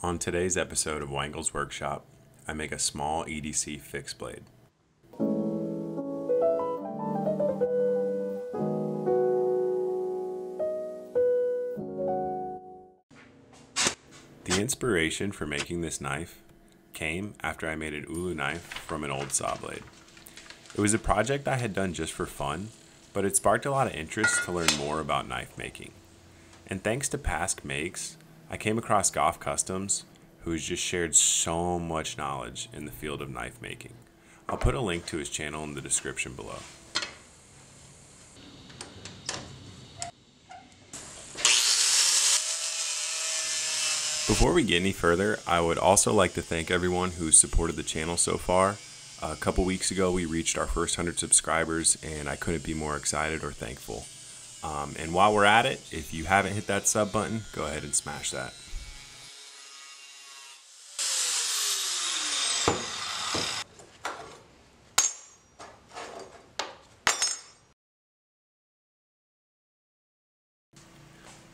On today's episode of Wangel's Workshop, I make a small EDC fixed blade. The inspiration for making this knife came after I made an ulu knife from an old saw blade. It was a project I had done just for fun, but it sparked a lot of interest to learn more about knife making. And thanks to past makes, I came across Goff Customs, who's just shared so much knowledge in the field of knife making. I'll put a link to his channel in the description below. Before we get any further, I would also like to thank everyone who's supported the channel so far. A couple weeks ago, we reached our first 100 subscribers, and I couldn't be more excited or thankful. And while we're at it, if you haven't hit that sub button, go ahead and smash that.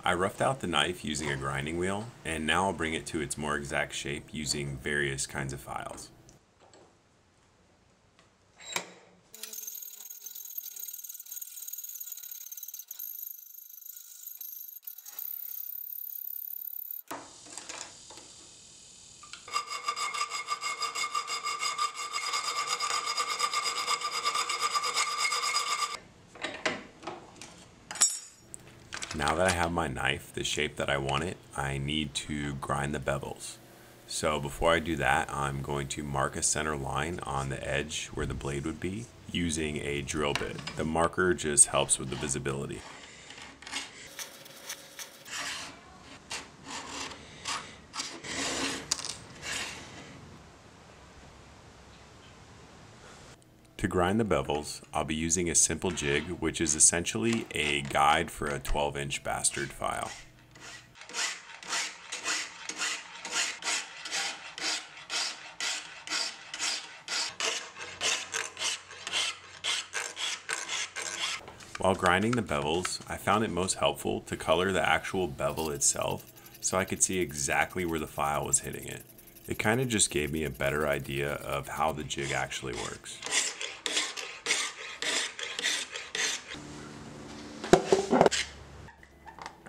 I roughed out the knife using a grinding wheel, and now I'll bring it to its more exact shape using various kinds of files. Now that I have my knife the shape that I want it, I need to grind the bevels. So before I do that, I'm going to mark a center line on the edge where the blade would be using a drill bit. The marker just helps with the visibility. To grind the bevels, I'll be using a simple jig, which is essentially a guide for a 12-inch bastard file. While grinding the bevels, I found it most helpful to color the actual bevel itself so I could see exactly where the file was hitting it. It kind of just gave me a better idea of how the jig actually works.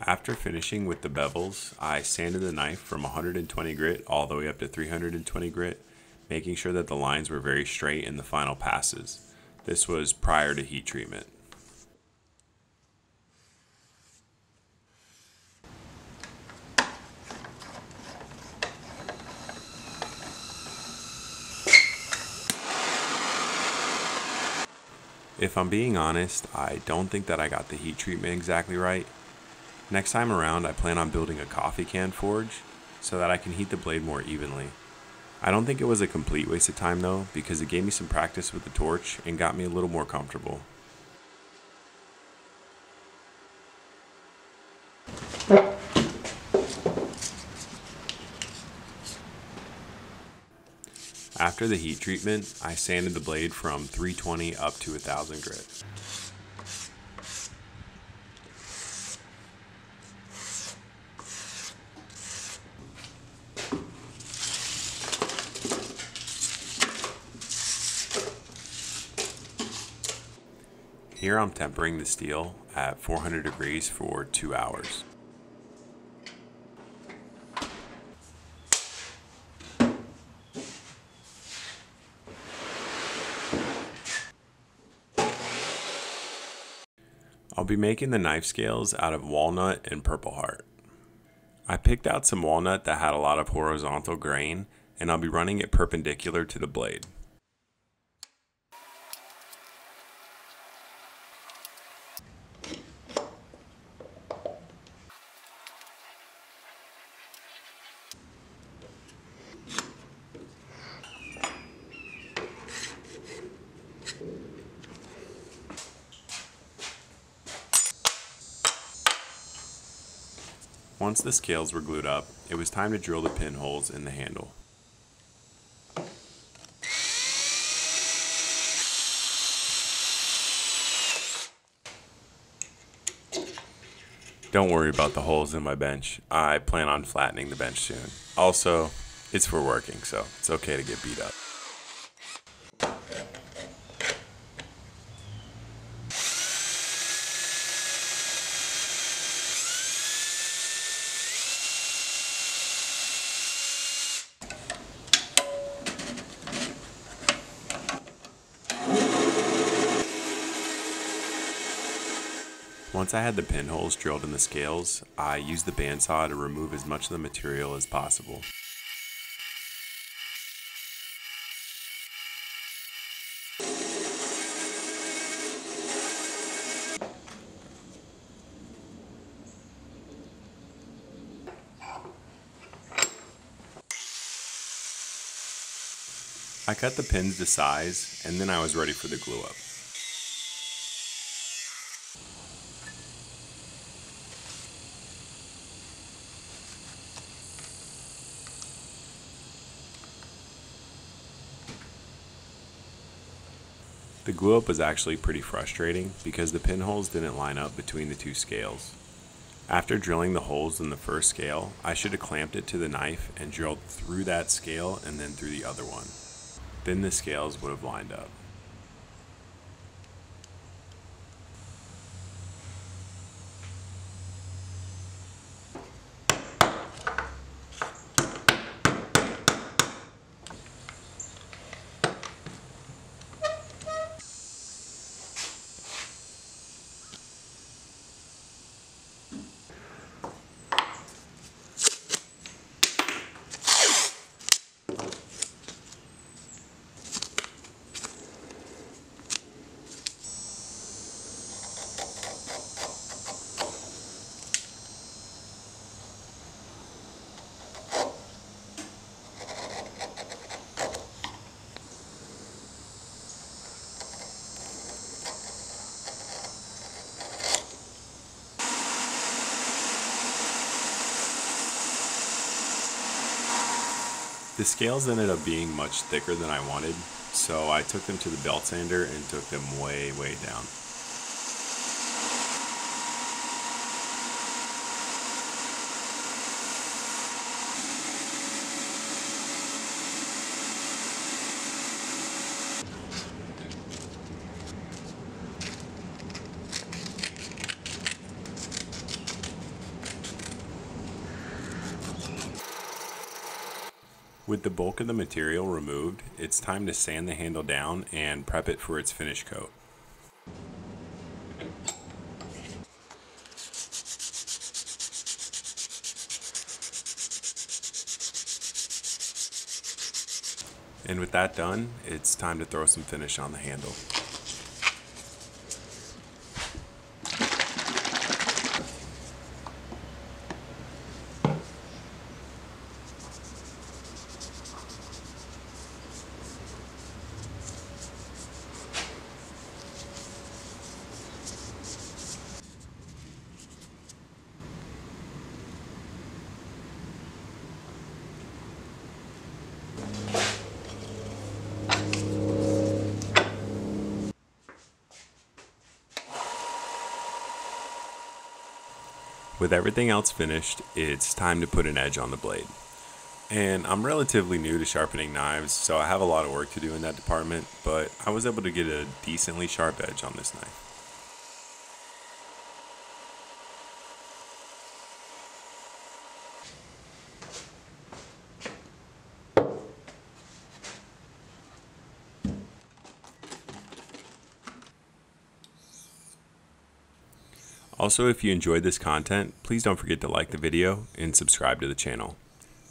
After finishing with the bevels, I sanded the knife from 120 grit all the way up to 320 grit, making sure that the lines were very straight in the final passes. This was prior to heat treatment. If I'm being honest, I don't think that I got the heat treatment exactly right. Next time around, I plan on building a coffee can forge so that I can heat the blade more evenly. I don't think it was a complete waste of time though, because it gave me some practice with the torch and got me a little more comfortable. After the heat treatment, I sanded the blade from 320 up to 1000 grit. Here I'm tempering the steel at 400 degrees for 2 hours. I'll be making the knife scales out of walnut and purple heart. I picked out some walnut that had a lot of horizontal grain, and I'll be running it perpendicular to the blade. Once the scales were glued up, it was time to drill the pinholes in the handle. Don't worry about the holes in my bench. I plan on flattening the bench soon. Also, it's for working, so it's okay to get beat up. Once I had the pinholes drilled in the scales, I used the bandsaw to remove as much of the material as possible. I cut the pins to size, and then I was ready for the glue up. The glue up was actually pretty frustrating because the pinholes didn't line up between the two scales. After drilling the holes in the first scale, I should have clamped it to the knife and drilled through that scale and then through the other one. Then the scales would have lined up. The scales ended up being much thicker than I wanted, so I took them to the belt sander and took them way down. With the bulk of the material removed, it's time to sand the handle down and prep it for its finish coat. And with that done, it's time to throw some finish on the handle. With everything else finished, it's time to put an edge on the blade. And I'm relatively new to sharpening knives, so I have a lot of work to do in that department, but I was able to get a decently sharp edge on this knife. Also, if you enjoyed this content, please don't forget to like the video and subscribe to the channel.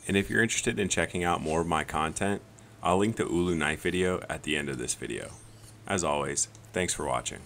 And if you're interested in checking out more of my content, I'll link the Ulu knife video at the end of this video. As always, thanks for watching.